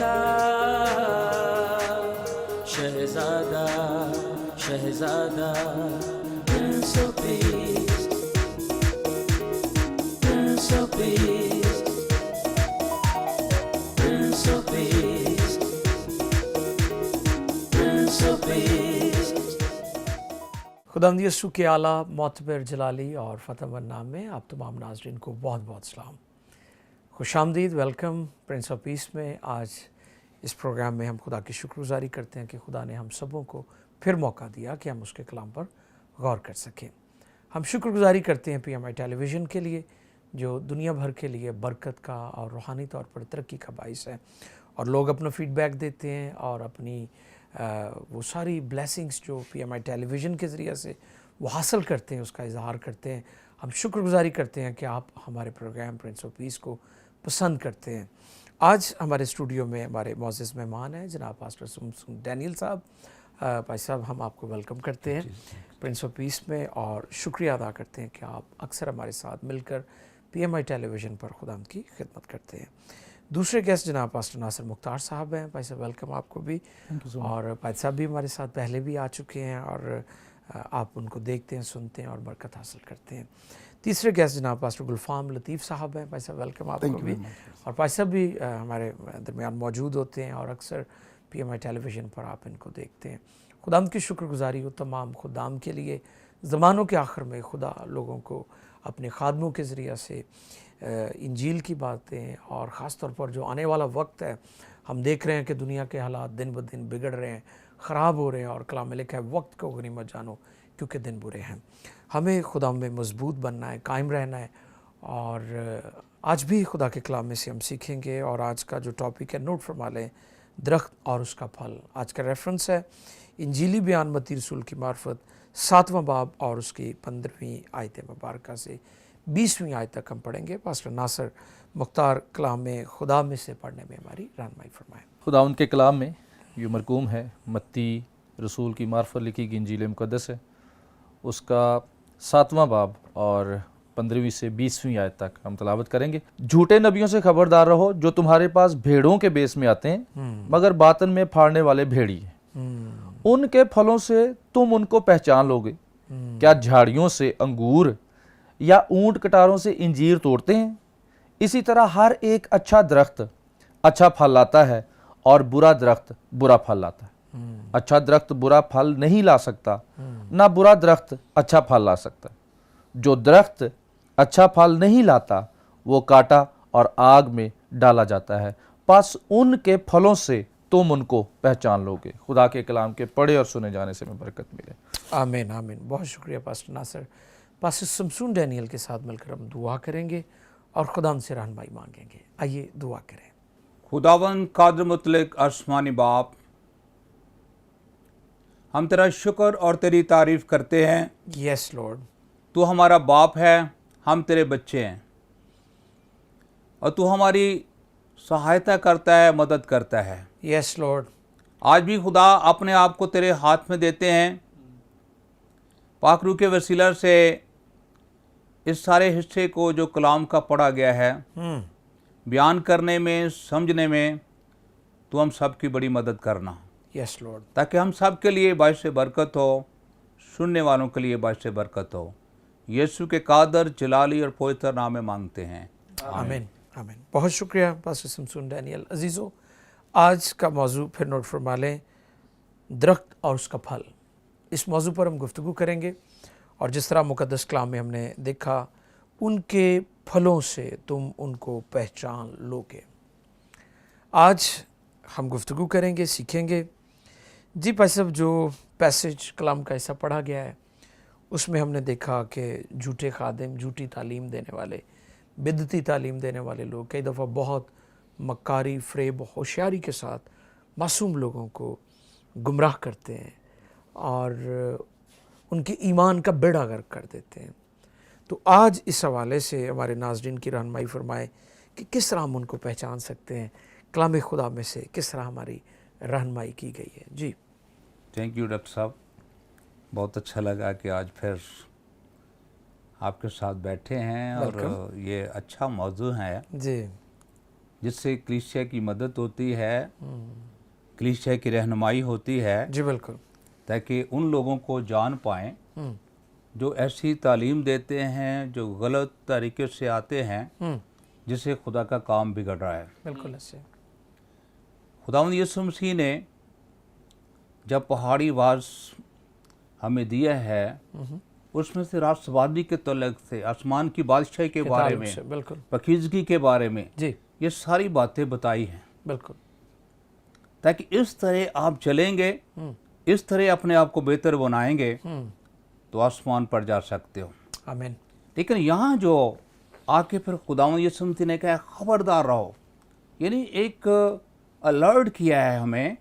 का शहजादा शहजादा Prince of Peace, Prince of Peace, Prince of Peace, Prince of Peace। खुदावंद यीशु के आला मोतबर जलाली और फ़तेहमंद नाम में आप तमाम नाज़रीन को बहुत बहुत सलाम। खुशामदीद, वेलकम प्रिंस ऑफ पीस में। आज इस प्रोग्राम में हम खुदा की शुक्रगुजारी करते हैं कि खुदा ने हम सबों को फिर मौका दिया कि हम उसके कलाम पर गौर कर सकें। हम शुक्रगुजारी करते हैं PMI टेलीविज़न के लिए जो दुनिया भर के लिए बरकत का और रूहानी तौर पर तरक्की का बाइस है, और लोग अपना फ़ीडबैक देते हैं और अपनी वो सारी ब्लेसिंग्स जो PMI टेलीविज़न के ज़रिए से वो हासिल करते हैं उसका इजहार करते हैं। हम शुक्रगुजारी करते हैं कि आप हमारे प्रोग्राम प्रिंस ऑफ पीस को पसंद करते हैं। आज हमारे स्टूडियो में हमारे मोअज़्ज़िज़ मेहमान हैं जनाब पास्टर समसून डैनियल साहब। भाई साहब, हम आपको वेलकम करते हैं प्रिंस ऑफ पीस में और शुक्रिया अदा करते हैं कि आप अक्सर हमारे साथ मिलकर PMI टेलीविज़न पर खुदा की खिदमत करते हैं। दूसरे गेस्ट जनाब पास्टर नासिर मुख्तार साहब हैं। भाई साहब, वेलकम आपको भी। और भाई साहब भी हमारे साथ पहले भी आ चुके हैं और आप उनको देखते हैं, सुनते हैं और बरकत हासिल करते हैं। तीसरे गेस्ट जनाब पास्टर गुलफाम लतीफ़ साहब हैं। भाई साहब, वेलकम आपको भी। और भाई साहब भी हमारे दरमियान मौजूद होते हैं और अक्सर PMI टेलीविज़न पर आप इनको देखते हैं। खुदाम की शुक्रगुजारी हो तमाम खुदाम के लिए। ज़मानों के आखिर में खुदा लोगों को अपने खादमों के ज़रिए से इंजील की बातें और ख़ास तौर पर जो आने वाला वक्त है, हम देख रहे हैं कि दुनिया के हालात दिन ब दिन बिगड़ रहे हैं, ख़राब हो रहे हैं, और कलाम में लिखा है वक्त को गनीमत जानो क्योंकि दिन बुरे हैं। हमें खुदा में मजबूत बनना है, कायम रहना है। और आज भी खुदा के कलाम में से हम सीखेंगे। और आज का जो टॉपिक है, नोट फरमा लें, दरख्त और उसका फल। आज का रेफरेंस है इंजीली बयान मत्ती रसूल की मार्फत 7वां बाब और उसकी 15वीं आयत मुबारक से 20वीं आयत तक हम पढ़ेंगे। पास्टर नासिर मुख्तार कलाम में खुदा में से पढ़ने में हमारी रहनुमाई फरमाएं। खुदा उनके कलाम में ये मरकूम है, मत्ती रसूल की मार्फत लिखी गई इंजील मुक़द्दस है, उसका 7वां बाब और 15वीं से 20वीं आयत तक हम तलावत करेंगे। झूठे नबियों से खबरदार रहो जो तुम्हारे पास भेड़ों के बेस में आते हैं मगर बातन में फाड़ने वाले भेड़ी हैं। उनके फलों से तुम उनको पहचान लोगे। क्या झाड़ियों से अंगूर या ऊंट कटारों से इंजीर तोड़ते हैं? इसी तरह हर एक अच्छा दरख्त अच्छा फल लाता है और बुरा दरख्त बुरा फल लाता है। अच्छा दरख्त बुरा फल नहीं ला सकता, ना बुरा दरख्त अच्छा फल ला सकता। जो दरख्त अच्छा फल नहीं लाता वो काटा और आग में डाला जाता है। बस उनके फलों से तुम उनको पहचान लोगे। खुदा के कलाम के पढ़े और सुने जाने से हमें बरकत मिले। आमीन आमीन। बहुत शुक्रिया pastor Nasir. Pastor Samson Daniel के साथ मिलकर हम दुआ करेंगे और खुदा से रहनुमाई मांगेंगे। आइए दुआ करें। खुदावन कादिर मुतलक आसमानी बाप, हम तेरा शुक्र और तेरी तारीफ़ करते हैं। यस लॉर्ड, तू हमारा बाप है, हम तेरे बच्चे हैं और तू हमारी सहायता करता है, मदद करता है। Yes Lord. आज भी खुदा अपने आप को तेरे हाथ में देते हैं। पाक रूह के वसीला से इस सारे हिस्से को जो कलाम का पढ़ा गया है बयान करने में, समझने में तू हम सब की बड़ी मदद करना। Yes Lord. ताकि हम सब के लिए बाइस बरकत हो, सुनने वालों के लिए बाइस बरकत हो। यीशु के कादर जलाली और पवित्र नाम में मांगते हैं, आमीन आमीन। बहुत शुक्रिया पास्टर समसून डैनियल। अजीज़ों, आज का मौजू फिर नोट फरमा लें, दरख्त और उसका फल। इस मौजू पर हम गुफ्तगू करेंगे और जिस तरह मुक़द्दस कलाम में हमने देखा, उनके फलों से तुम उनको पहचान लोगे। आज हम गुफ्तगू करेंगे, सीखेंगे। जी भाई साहब, जो पैसेज कलाम का ऐसा पढ़ा गया है उसमें हमने देखा कि झूठे खादिम, झूठी तालीम देने वाले, बिदती तालीम देने वाले लोग कई दफ़ा बहुत मक्कारी, फ़रेब, होशियारी के साथ मासूम लोगों को गुमराह करते हैं और उनके ईमान का बेड़ा गर्क कर देते हैं। तो आज इस हवाले से हमारे नाज़रीन की रहनुमाई फरमाए कि किस तरह हम उनको पहचान सकते हैं। कलाम खुदा में से किस तरह हमारी रहनुमाई की गई है। जी थैंक यू डॉक्टर साहब, बहुत अच्छा लगा कि आज फिर आपके साथ बैठे हैं और ये अच्छा मौजू है। जी जिससे कलीसिया की मदद होती है, कलीसिया की रहनुमाई होती है, जी बिल्कुल। ताकि उन लोगों को जान पाएं जो ऐसी तालीम देते हैं, जो गलत तरीके से आते हैं, जिससे खुदा का काम बिगड़ रहा है। बिल्कुल ऐसे। खुदावंद यीशु मसीह ने जब पहाड़ी वास हमें दिया है, उसमें से राष्ट्रवादी के तलक से, आसमान की बादशाही के बारे में, बिल्कुल पकीजगी के बारे में, जी ये सारी बातें बताई हैं, बिल्कुल। ताकि इस तरह आप चलेंगे, इस तरह अपने आप को बेहतर बनाएंगे तो आसमान पर जा सकते हो। आमीन। लेकिन यहाँ जो आके फिर खुदावंद यीशु मसीह ने कहा खबरदार रहो, यानी एक अलर्ट किया है हमें,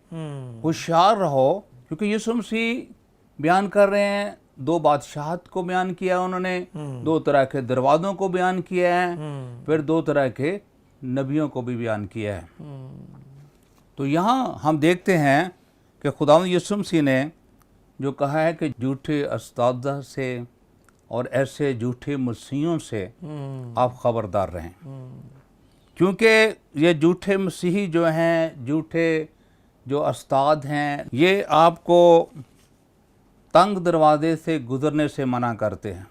होशियार रहो, क्योंकि यीशु मसीह बयान कर रहे हैं, दो बादशाहत को बयान किया है उन्होंने, दो तरह के दरवाज़ों को बयान किया है, फिर दो तरह के नबियों को भी बयान किया है। तो यहाँ हम देखते हैं कि खुदावंद यीशु मसीह ने जो कहा है कि झूठे उस्ताद से और ऐसे झूठे मसीहों से आप खबरदार रहें, क्योंकि ये झूठे मसीही जो हैं, झूठे जो उस्ताद हैं, ये आपको तंग दरवाजे से गुजरने से मना करते हैं।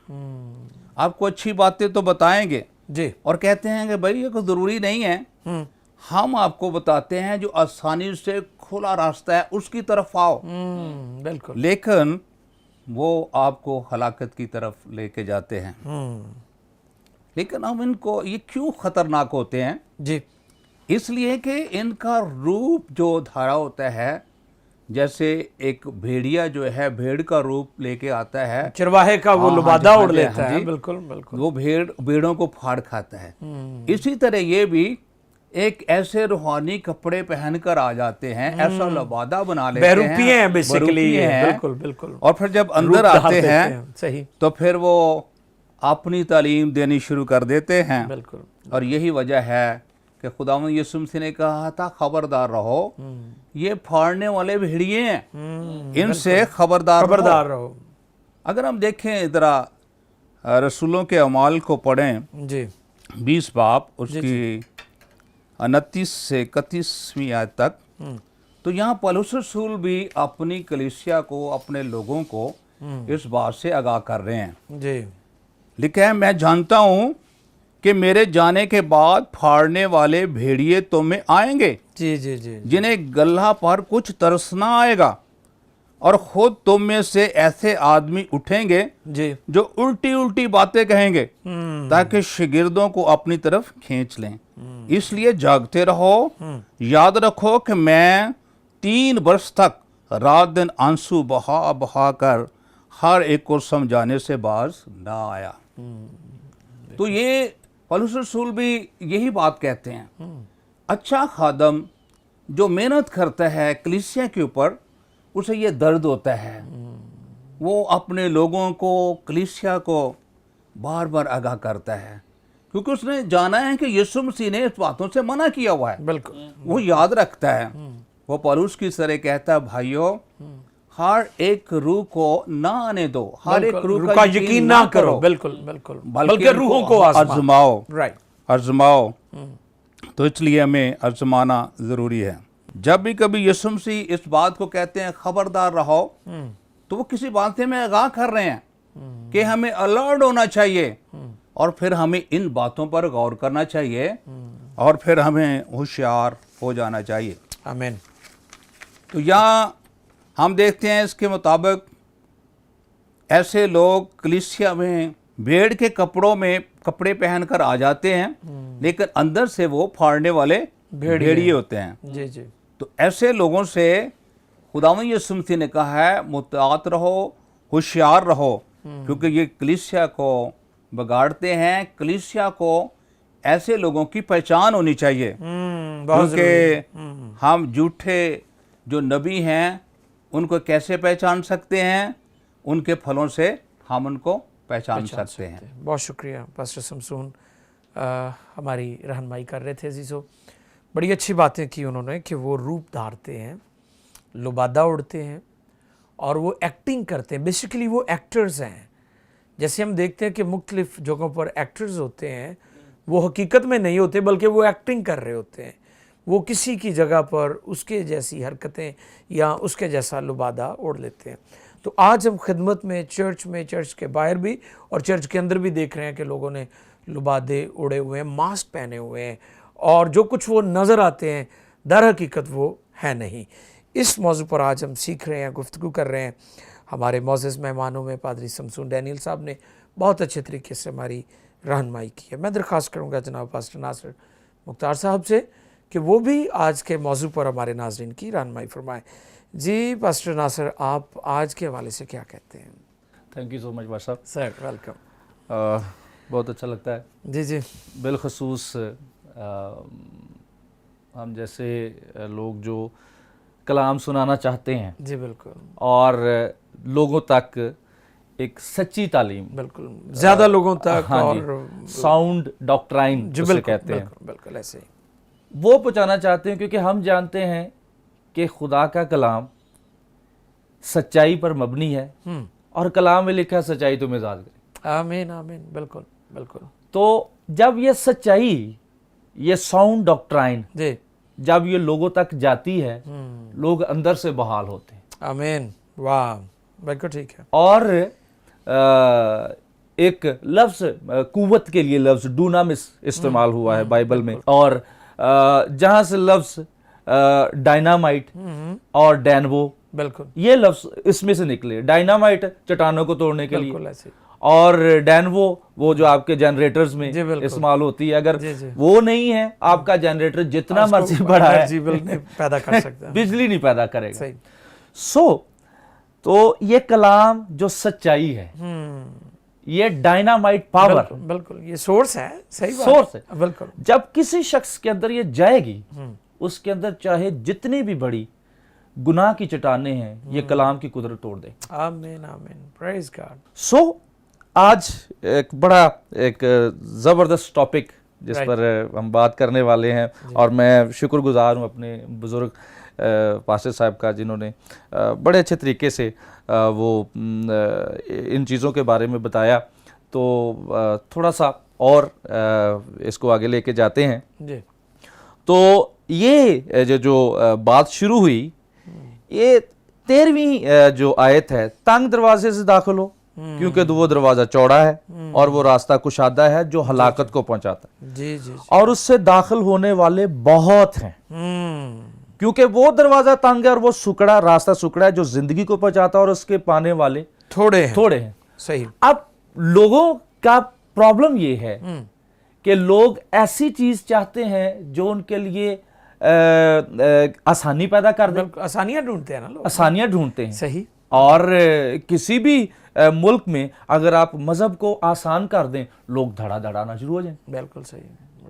आपको अच्छी बातें तो बताएंगे जी, और कहते हैं कि भाई ये कोई ज़रूरी नहीं है, हम आपको बताते हैं जो आसानी से खुला रास्ता है उसकी तरफ आओ, बिल्कुल। लेकिन वो आपको हलाकत की तरफ लेके जाते हैं। लेकिन हम इनको, ये क्यों खतरनाक होते हैं? जी इसलिए कि इनका रूप जो धारा होता है, जैसे एक भेड़िया जो है भेड़ का रूप लेके आता है, चरवाहे का वो हाँ, लुबादा हाँ, उड़ लेता हाँ है। जी। बिल्कुल बिल्कुल। वो भेड़ों को फाड़ खाता है। इसी तरह ये भी एक ऐसे रूहानी कपड़े पहनकर आ जाते हैं, ऐसा लबादा बना लेते हैं, बहरूपी हैं बेसिकली। बहरूपी हैं। बिल्कुल बिल्कुल। और फिर जब अंदर रूप आते ढाल देते हैं सही। तो फिर वो अपनी तालीम देनी शुरू कर देते हैं। बिल्कुल। और यही वजह है कि खुदावंद यीशु मसीह ने कहा था खबरदार रहो, ये फाड़ने वाले भेड़िए हैं, इनसे खबरदार रहो। अगर हम देखें इधर रसूलों के अमाल को पढ़ें, जी 20 बाब उसकी 29 से 31वीं आयत तक, तो यहाँ पौलुस रसूल भी अपनी कलीसिया को, अपने लोगों को इस बात से आगाह कर रहे हैं। जी लिखा है, मैं जानता हूँ कि मेरे जाने के बाद फाड़ने वाले भेड़िए तुम में आएंगे, जी जी जी जिन्हें गल्हा पर कुछ तरस ना आएगा, और खुद तुम में से ऐसे आदमी उठेंगे जी जो उल्टी उल्टी बातें कहेंगे, ताकि शागिर्दों को अपनी तरफ खींच लें। इसलिए जागते रहो, याद रखो कि मैं 3 वर्ष तक रात दिन आंसू बहा बहा कर हर एक को समझाने से बाज ना आया। तो ये पौलुस रसूल भी यही बात कहते हैं। अच्छा खादम जो मेहनत करता है कलीसिया के ऊपर, उसे ये दर्द होता है, वो अपने लोगों को, कलीसिया को बार बार आगाह करता है, क्योंकि उसने जाना है कि यीशु मसीह ने इस बातों से मना किया हुआ है। बिल्कुल। वो याद रखता है। वो पौलुस की तरह कहता है, भाइयों हर एक रूह को ना आने दो, हर एक रूह का यकीन ना करो, बिल्कुल बिल्कुल, बल्कि रूहों को आजमाओ, राइट, आजमाओ। तो इसलिए हमें आजमाना जरूरी है। जब भी कभी यीशु मसीह इस बात को कहते हैं खबरदार रहो, तो वो किसी बात से में आगाह कर रहे हैं कि हमें अलर्ट होना चाहिए, और फिर हमें इन बातों पर गौर करना चाहिए, और फिर हमें होशियार हो जाना चाहिए। आमीन। तो यहाँ हम देखते हैं इसके मुताबिक ऐसे लोग कलीसिया में भेड़ के कपड़ों में कपड़े पहनकर आ जाते हैं, लेकिन अंदर से वो फाड़ने वाले भेड़िए होते हैं। जी जी। तो ऐसे लोगों से खुदावंद यीशु मसीह ने कहा है मुतात रहो, होशियार रहो, क्योंकि ये कलीसिया को बिगाड़ते हैं। कलीसिया को ऐसे लोगों की पहचान होनी चाहिए, क्योंकि हम झूठे जो नबी हैं उनको कैसे पहचान सकते हैं? उनके फलों से हम उनको पहचान सकते हैं। बहुत शुक्रिया पास्टर शमसून, हमारी रहनुमाई कर रहे थे अजीज़ों। बड़ी अच्छी बातें की उन्होंने कि वो रूप धारते हैं, लुबादा उड़ते हैं और वो एक्टिंग करते हैं। बेसिकली वो एक्टर्स हैं। जैसे हम देखते हैं कि मुख्तलिफ जगहों पर एक्टर्स होते हैं, वो हकीकत में नहीं होते, बल्कि वो एक्टिंग कर रहे होते हैं। वो किसी की जगह पर उसके जैसी हरकतें या उसके जैसा लुबादा ओढ़ लेते हैं। तो आज हम खिदमत में, चर्च के बाहर भी और चर्च के अंदर भी देख रहे हैं कि लोगों ने लुबादे ओढ़े हुए हैं, मास्क पहने हुए हैं, और जो कुछ वो नज़र आते हैं दर हकीकत वो है नहीं। इस मौजू पर आज हम सीख रहे हैं, गुफ्तगू कर रहे हैं। हमारे मोअज़्ज़ज़ मेहमानों में पादरी शमसून डैनियल साहब ने बहुत अच्छे तरीके से हमारी रहनुमाई की है। मैं दरख्वास्त करूँगा जनाब पास्टर नासिर मुख्तार साहब से कि वो भी आज के मौजू पर हमारे नाज़रीन की रहनुमाई फरमाएँ। जी पास्टर नासिर, आप आज के हवाले से क्या कहते हैं? थैंक यू सो मच भाई साहब। Sir welcome. बहुत अच्छा लगता है। जी जी। बिलखसूस हम जैसे लोग जो कलाम सुनाना चाहते हैं जी बिल्कुल, और लोगों तक एक सच्ची तालीम, बिल्कुल ज़्यादा लोगों तक, हाँ जी, और साउंड डॉक्ट्राइन जी जिसे बिल्कुल कहते हैं, बिल्कुल बिल्कुल ऐसे ही। वो पहुँचाना चाहते हैं, क्योंकि हम जानते हैं कि खुदा का कलाम सच्चाई पर मबनी है और कलाम में लिखा सच्चाई तुम्हें ज़ाद करे। आमीन आमीन, बिल्कुल बिल्कुल। तो जब ये सच्चाई, ये साउंड डॉक्ट्राइन जी जब ये लोगों तक जाती है, लोग अंदर से बहाल होते हैं। आमीन, वाह, बिल्कुल ठीक है। और एक लफ्ज़ कुव्वत के लिए लफ्ज़ डूनामिस इस्तेमाल हुआ है बाइबल में, और जहाँ से लफ्ज़ डायनामाइट और डैनवो, बिल्कुल ये लफ्ज़ इसमें से निकले। डायनामाइट चट्टानों को तोड़ने के बिल्कुल लिए, ऐसे ही। और डैनवो वो जो आपके जनरेटर्स में जी, बिल्कुल। इस्तेमाल होती है। अगर जी, जी। वो नहीं है, आपका जनरेटर जितना उसको मर्जी बड़ा है, एनर्जी बिल नहीं पैदा कर सकता। बिजली नहीं पैदा करेगा। सही। तो ये कलाम जो सच्चाई है, ये डायनामाइट पावर, बिल्कुल बिल्कुल, ये सोर्स है, सही बात सोर्स है। बिल्कुल। जब किसी शख्स के अंदर ये जाएगी, उसके अंदर चाहे जितनी भी बड़ी गुनाह की चट्टानें हैं, ये कलाम की कुदरत तोड़ दे। आमीन आमीन, प्रेज गॉड। आज एक ज़बरदस्त टॉपिक जिस पर हम बात करने वाले हैं, और मैं शुक्रगुजार हूँ अपने बुज़ुर्ग पास्टर साहब का, जिन्होंने बड़े अच्छे तरीके से वो इन चीज़ों के बारे में बताया। तो थोड़ा सा और इसको आगे लेके जाते हैं। जी। तो ये जो बात शुरू हुई, ये 13वीं जो आयत है, तंग दरवाजे से दाखिल हो, क्योंकि वो दरवाज़ा चौड़ा है और वो रास्ता कुशादा है जो हलाकत को पहुंचाता है, जी जी। और उससे दाखिल होने वाले बहुत हैं। क्योंकि वो दरवाज़ा तंग है और वो सुकड़ा, रास्ता सुकड़ा है जो जिंदगी को पहुंचाता है, और उसके पाने वाले थोड़े हैं। सही। अब लोगों का प्रॉब्लम ये है कि लोग ऐसी चीज चाहते हैं जो उनके लिए आसानी पैदा कर दे। आसानियां ढूंढते हैं ना लोग, आसानियां ढूंढते हैं। सही। और किसी भी मुल्क में अगर आप मजहब को आसान कर दें, लोग धड़ा धड़ाना शुरू हो जाएं। बिल्कुल सही।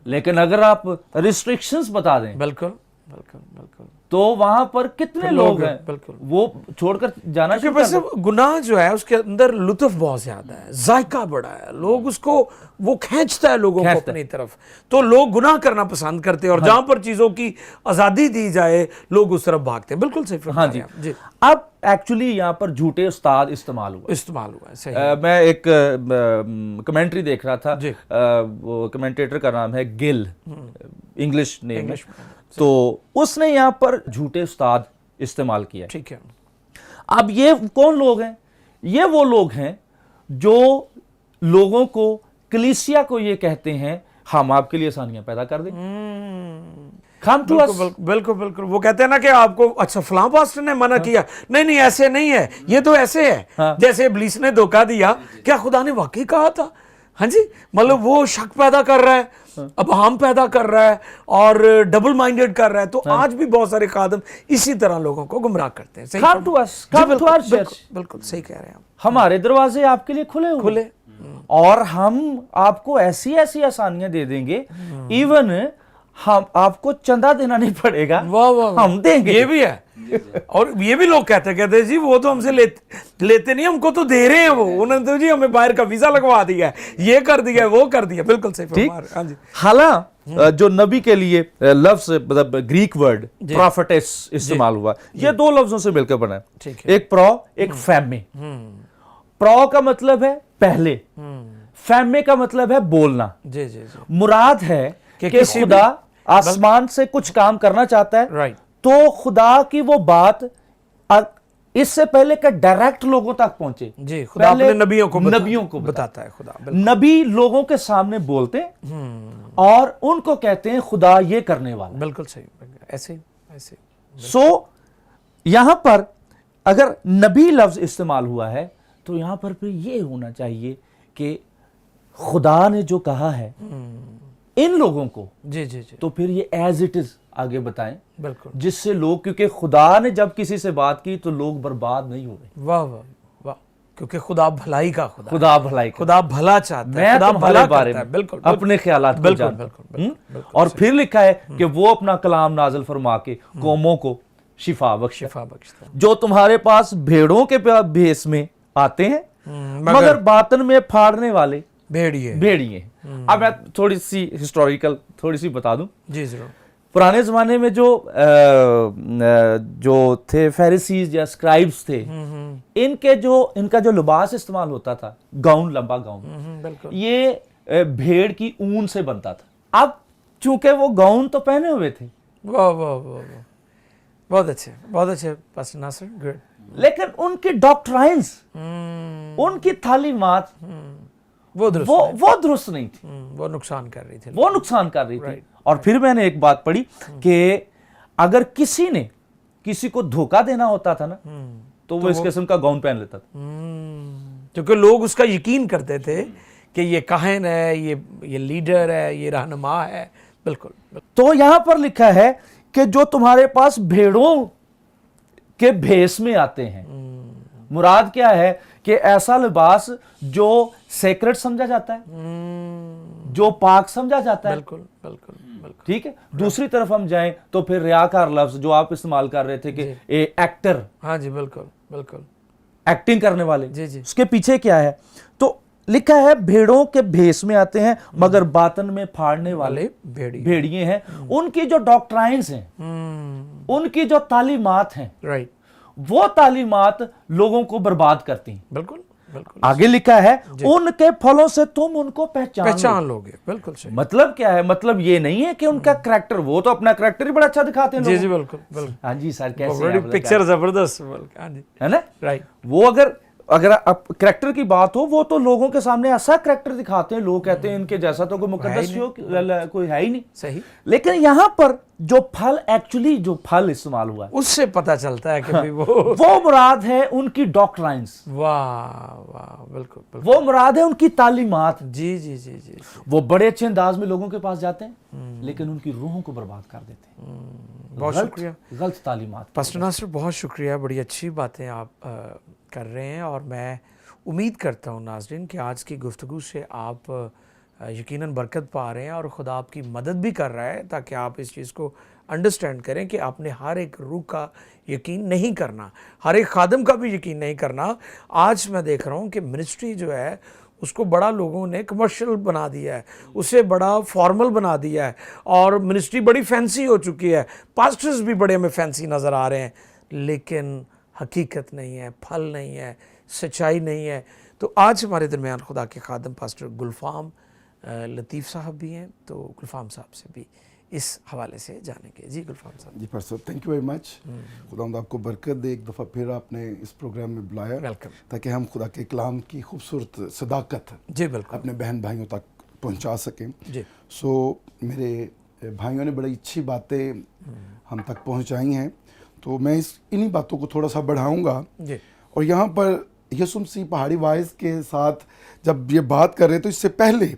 लेकिन अगर आप रिस्ट्रिक्शंस बता दें, बिल्कुल बिल्कुल बिल्कुल, तो वहां पर कितने लोग हैं बिल्कुल वो छोड़कर जाना शुरू कर दें। गुनाह जो है उसके अंदर लुत्फ बहुत ज्यादा है, जायका बड़ा है, लोग उसको वो खींचता है लोगों को अपनी तरफ, तो लोग गुनाह करना पसंद करते हैं, और जहां पर चीजों की आजादी दी जाए लोग उस तरफ भागते हैं। बिल्कुल सही। हाँ जी, जी। अब एक्चुअली यहाँ पर झूठे उस्ताद इस्तेमाल हुआ है। सही। मैं एक कमेंट्री देख रहा था, वो कमेंटेटर का नाम है गिल, इंग्लिश नेम है, तो उसने यहाँ पर झूठे उस्ताद इस्तेमाल किया। ठीक है। अब ये कौन लोग हैं? ये वो लोग हैं जो लोगों को, कलीसिया को ये कहते हैं हम आपके लिए आसानियां पैदा कर दें। बिल्कुल बिल्कुल। वो कहते हैं ना कि आपको, अच्छा फलां पास्टर ने मना किया, नहीं ऐसे नहीं है, ये तो ऐसे है जैसे इब्लीस ने धोखा दिया। क्या खुदा ने वाकई कहा था? हाँ जी, मतलब वो शक पैदा कर रहा है, अब हम पैदा कर रहा है, और डबल माइंडेड कर रहा है। तो आज भी बहुत सारे खादम इसी तरह लोगों को गुमराह करते हैं। Come to us, come to our church। बिल्कुल सही कह रहे हैं आप। हमारे दरवाजे आपके लिए खुले और हम आपको ऐसी ऐसी आसानियां दे देंगे, इवन हम आपको चंदा देना नहीं पड़ेगा। वाह वाह, हम देंगे। ये भी है। और ये भी लोग कहते हैं जी वो तो हमसे लेते नहीं, हमको तो दे रहे हैं वो, उन्होंने तो जी हमें बाहर का वीजा लगवा दिया है, ये कर दिया है, वो कर दिया। बिल्कुल सही। ठीक। हालांकि जो नबी के लिए लफ्ज, मतलब ग्रीक वर्ड प्रॉफेटेस इस्तेमाल हुआ, ये दो लफ्जों से मिलकर बना है, एक प्रो, एक फैमे। प्रो का मतलब है पहले, फैमे का मतलब है बोलना। जी जी जी, मुराद है कि किसी खुदा आसमान से कुछ काम करना चाहता है, राइट, तो खुदा की वो बात इससे पहले कि डायरेक्ट लोगों तक पहुंचे, जी, खुदा पहले अपने नबियों को बताता बताता है खुदा, बिल्कुल। नबी लोगों के सामने बोलते और उनको कहते हैं खुदा ये करने वाला। बिल्कुल सही, ऐसे ही, ऐसे ही। सो यहां पर अगर नबी लफ्ज इस्तेमाल हुआ है तो यहां पर फिर ये होना चाहिए कि खुदा ने जो कहा है इन लोगों को, जी जी जी, तो फिर ये एज इट इज आगे बताएं, बिल्कुल। जिससे लोग, क्योंकि खुदा ने जब किसी से बात की तो लोग बर्बाद नहीं हो गए। वाह वाह वाह, क्योंकि खुदा भलाई का खुदा, खुदा भलाई का। खुदा भला चाहता है, मैं खुदा तुम्हारे भला बारे करता है, में बिल्कुल अपने ख्यालात को बिल्कुल जानता हूं। बिल्कुल बिल्कुल, और फिर लिखा है कि वो अपना कलाम नाजिल फरमा के कौमों को शिफा बख्शे, शिफा बख्शता है। जो तुम्हारे पास भेड़ों के भेष में आते हैं मगर बातन में फाड़ने वाले भेड़िए, भेड़िए। अब मैं थोड़ी सी हिस्टोरिकल थोड़ी सी बता दूं। जी जरूर। पुराने जमाने में जो थे फेरिसीज या स्क्राइब्स थे, इनका जो लिबास इस्तेमाल होता था, गाउन, लंबा गाउन, बिल्कुल, ये भेड़ की ऊन से बनता था। अब चूंकि वो गाउन तो पहने हुए थे, वाह वाह वाह वाह, बहुत अच्छे पास्टर नासिर, गुड। लेकिन उनकी डॉक्ट्राइन्स, उनकी तालीमात वो दुरुस्त वो दुरुस्त नहीं थी, वो नुकसान कर रही थी, वो नुकसान कर रही थी। Right. और फिर मैंने एक बात पढ़ी कि अगर किसी ने किसी को धोखा देना होता था ना, तो वो इस किस्म का गाउन पहन लेता था। क्योंकि लोग उसका यकीन करते थे कि ये काहिन है, ये लीडर है, ये रहनुमा है, बिल्कुल। तो यहां पर लिखा है कि जो तुम्हारे पास भेड़ों के भेष में आते हैं, मुराद क्या है कि ऐसा लिबास जो सेक्रेट समझा जाता है, जो पाक समझा जाता है, बिल्कुल बिल्कुल बिल्कुल, ठीक है। दूसरी तरफ हम जाएं तो फिर रियाकार लफ्ज जो आप इस्तेमाल कर रहे थे कि एक्टर, हाँ जी, बिल्कुल बिल्कुल, एक्टिंग करने वाले, जी जी, उसके पीछे क्या है? तो लिखा है भेड़ों के भेष में आते हैं मगर बातन में फाड़ने वाले भेड़िए हैं। उनकी जो डॉक्ट्राइन्स हैं, उनकी जो तालीमात हैं, राइट, वो तालीमात लोगों को बर्बाद करती हैं। बिल्कुल बिल्कुल। आगे लिखा है उनके फलों से तुम उनको पहचान लोगे, बिल्कुल सही। मतलब क्या है? मतलब ये नहीं है कि उनका करैक्टर, वो तो अपना करैक्टर ही बड़ा अच्छा दिखाते हैं। जी जी, बिल्कुल बिल्कुल। हाँ जी सर, कैसे पिक्चर जबरदस्त, हाँ जी, है ना, राइट। वो अगर अब करैक्टर की बात हो, वो तो लोगों के सामने ऐसा करैक्टर दिखाते हैं, लोग कहते हैं इनके जैसा तो कोई मुकद्दस कोई है ही नहीं, सही। लेकिन यहां पर जो फल, एक्चुअली जो फल इस्तेमाल हुआ है, उससे पता चलता है कि भाई वो मुराद है उनकी डॉक्ट्राइन्स, वाह वाह, बिल्कुल बिल्कुल, वो मुराद है उनकी तालीमात। जी जी जी जी, वो बड़े अच्छे अंदाज में लोगों के पास जाते हैं लेकिन उनकी रूहों को बर्बाद कर देते हैं। बहुत शुक्रिया, गलत तालीमात। पास्टर नासिर, बहुत शुक्रिया, बड़ी अच्छी बातें आप कर रहे हैं और मैं उम्मीद करता हूँ नाज़रीन कि आज की गुफ्तगू से आप यकीनन बरकत पा रहे हैं और ख़ुदा आपकी मदद भी कर रहा है ताकि आप इस चीज़ को अंडरस्टैंड करें कि आपने हर एक रूह का यकीन नहीं करना, हर एक खादम का भी यकीन नहीं करना। आज मैं देख रहा हूँ कि मिनिस्ट्री जो है उसको बड़ा लोगों ने कमर्शियल बना दिया है, उसे बड़ा फॉर्मल बना दिया है और मिनिस्ट्री बड़ी फैंसी हो चुकी है, पास्टर्स भी बड़े हमें फैंसी नज़र आ रहे हैं, लेकिन हकीकत नहीं है, फल नहीं है, सच्चाई नहीं है। तो आज हमारे दरमियान खुदा के खादम पास्टर गुलफाम लतीफ़ साहब भी हैं, तो गुलफाम साहब से भी इस हवाले से जानेंगे। जी गुलफाम साहब। जी pastor, thank you very much. खुदा आपको बरकत दे, एक दफ़ा फिर आपने इस प्रोग्राम में बुलाया, वेलकम, ताकि हम खुदा के कलाम की खूबसूरत सदाकत जी बिल्कुल अपने बहन भाइयों तक पहुंचा सकें। जी, सो मेरे भाइयों ने बड़ी अच्छी बातें हम तक पहुंचाई हैं, तो मैं इन्हीं बातों को थोड़ा सा बढ़ाऊंगा। जी, और यहाँ पर यीशु मसीह पहाड़ी वाइज के साथ जब ये बात कर रहे हैं, तो इससे पहले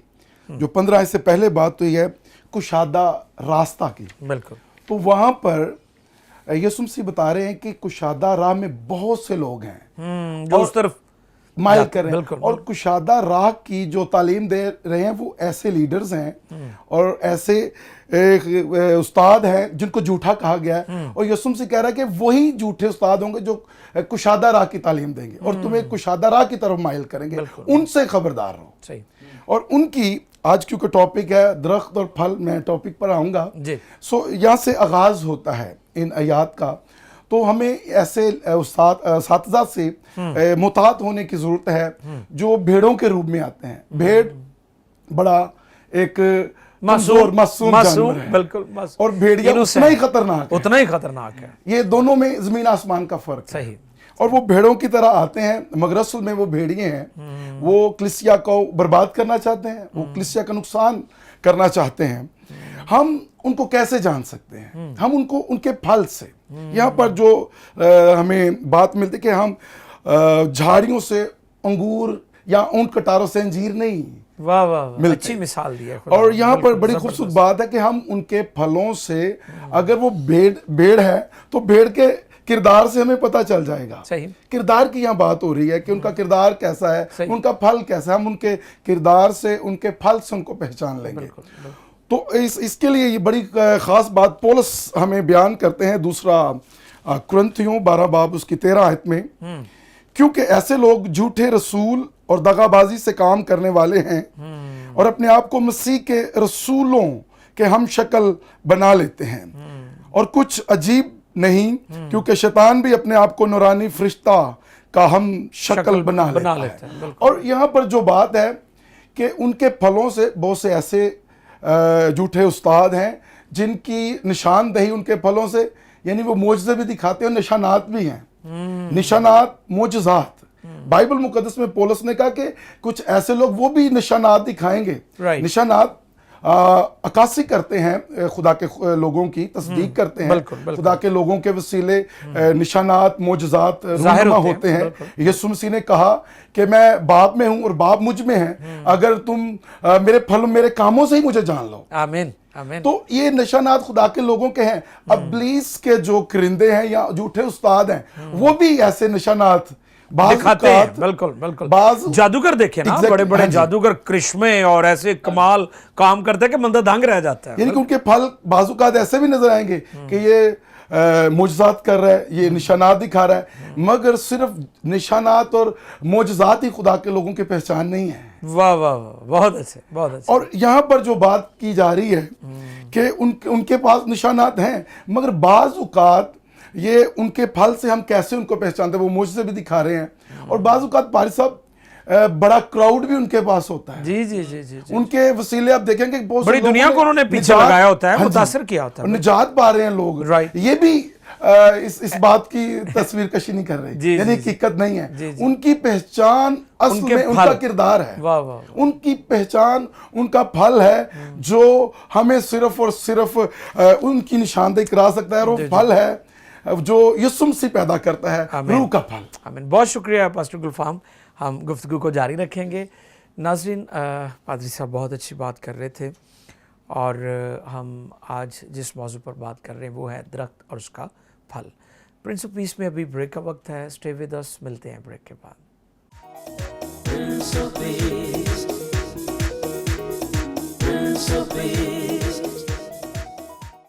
जो 15 इससे पहले बात तो ये है कुशादा रास्ता की। बिल्कुल। तो वहाँ पर यीशु मसीह बता रहे हैं कि कुशादा राह में बहुत से लोग हैं जो उस तरफ माइल कर रहे हैं, बिल्कुल, और कुशादा राह की जो तालीम दे रहे हैं वो ऐसे लीडर्स हैं और ऐसे उस्ताद हैं जिनको झूठा कहा गया है। और यीशु मसीह कह रहा है कि वही झूठे उस्ताद होंगे जो कुशादा राह की तालीम देंगे और तुम्हें कुशादा राह की तरफ माइल करेंगे, उनसे खबरदार रहो। सही। और उनकी आज क्योंकि टॉपिक है दरख्त और फल, मैं टॉपिक पर आऊँगा। जी। सो यहाँ से आगाज़ होता है इन आयात का। तो हमें ऐसे साथीज़ात से मुताहत होने की ज़रूरत है जो भेड़ों के रूप में आते हैं। भेड़ बड़ा एक मासूम जानवर है, बिल्कुल मासूम, और भेड़िया उतना ही खतरनाक है। उतना ही खतरनाक है। ये दोनों में ज़मीन आसमान का फ़र्क है। सही। और वो भेड़ों की तरह आते हैं, मगर असल में वो भेड़िए हैं। वो कलीसिया को बर्बाद करना चाहते हैं, वो कलीसिया का नुकसान करना चाहते हैं। हम उनको कैसे जान सकते हैं? हम उनको उनके फल से। यहाँ पर जो हमें बात मिलती है कि हम झाड़ियों से अंगूर या ऊंट कटारों से अंजीर नहीं। वाह वाह वाह, अच्छी मिसाल दी है। और यहाँ पर बड़ी खूबसूरत बात है कि हम उनके फलों से, अगर वो भेड़ है तो भेड़ के किरदार से हमें पता चल जाएगा। सही। किरदार की यहाँ बात हो रही है कि उनका किरदार कैसा है, उनका फल कैसा है। हम उनके किरदार से, उनके फल से उनको पहचान लेंगे। तो इसके लिए ये बड़ी खास बात पौलुस हमें बयान करते हैं दूसरा कुरिन्थियों 12 बाब उसकी 13 आयत में, क्योंकि ऐसे लोग झूठे रसूल और दगाबाजी से काम करने वाले हैं और अपने आप को मसीह के रसूलों के हम शक्ल बना लेते हैं। और कुछ अजीब नहीं, क्योंकि शैतान भी अपने आप को नूरानी फरिश्ता का हम शक्ल बना लेता है। और यहाँ पर जो बात है कि उनके फलों से बहुत से ऐसे झूठे उस्ताद हैं जिनकी निशानदही उनके फलों से, यानी वो मोजज़े भी दिखाते हैं और निशानात भी हैं। निशानात, मोजज़ात। बाइबल मुकद्दस में पौलुस ने कहा कि कुछ ऐसे लोग वो भी निशानात दिखाएंगे। निशानात अक्कासी करते हैं, खुदा के लोगों की तस्दीक करते हैं। खुदा के लोगों के वसीले निशानात, मोजज़ात रूनुमा होते हैं। यीशु मसीह ने कहा कि मैं बाप में हूं और बाप मुझ में है, अगर तुम मेरे फल मेरे कामों से ही मुझे जान लो। आमीन आमीन। तो ये निशानात खुदा के लोगों के हैं। इब्लीस के जो करिंदे हैं या झूठे उस्ताद हैं, वो भी ऐसे निशानात दिखाते हैं। बिल्कुल बिल्कुल। जादूगर देखे ना, बड़े बड़े जादूगर करिश्मे और ऐसे कमाल काम करते हैं कि बंदा दंग रह जाता है। यानी कि उनके फल बाजुकात ऐसे भी नजर आएंगे कि ये मुजज़ात कर रहा है, ये निशानात दिखा रहा है, मगर सिर्फ निशानात और मुजज़ात ही खुदा के लोगों की पहचान नहीं है। वाह वाह वाह, बहुत अच्छे बहुत अच्छे। और यहाँ पर जो बात की जा रही है कि उनके पास निशानात हैं, मगर बाजुकात ये उनके फल से हम कैसे उनको पहचानते हैं, वो मुझसे भी दिखा रहे हैं। और बाज़ औक़ात पारी साहब बड़ा क्राउड भी उनके पास होता है। जी जी जी जी, उनके वसीले आप देखेंगे बहुत बड़ी दुनिया को उन्होंने पीछे लगाया होता है, मुतासिर किया होता है, निजात पा रहे हैं लोग। ये भी इस बात की तस्वीर कशी नहीं कर रहे, यानी हकीकत नहीं है। उनकी पहचान असल में उनका किरदार है। वाह वाह। उनकी पहचान उनका फल है जो हमें सिर्फ और सिर्फ उनकी निशानदेही करा सकता है। और वो फल है जो यीशु मसीह पैदा करता है, रूह का फल। आमीन। बहुत शुक्रिया पास्टर गुलफाम। हम गुफ्तगू को जारी रखेंगे। नाज़रीन, पादरी साहब बहुत अच्छी बात कर रहे थे और हम आज जिस मौजू पर बात कर रहे हैं वो है दरख्त और उसका फल। प्रिंस ऑफ पीस में अभी ब्रेक का वक्त है। स्टे विद अस, मिलते हैं ब्रेक के बाद। Prince of Peace, Prince of Peace.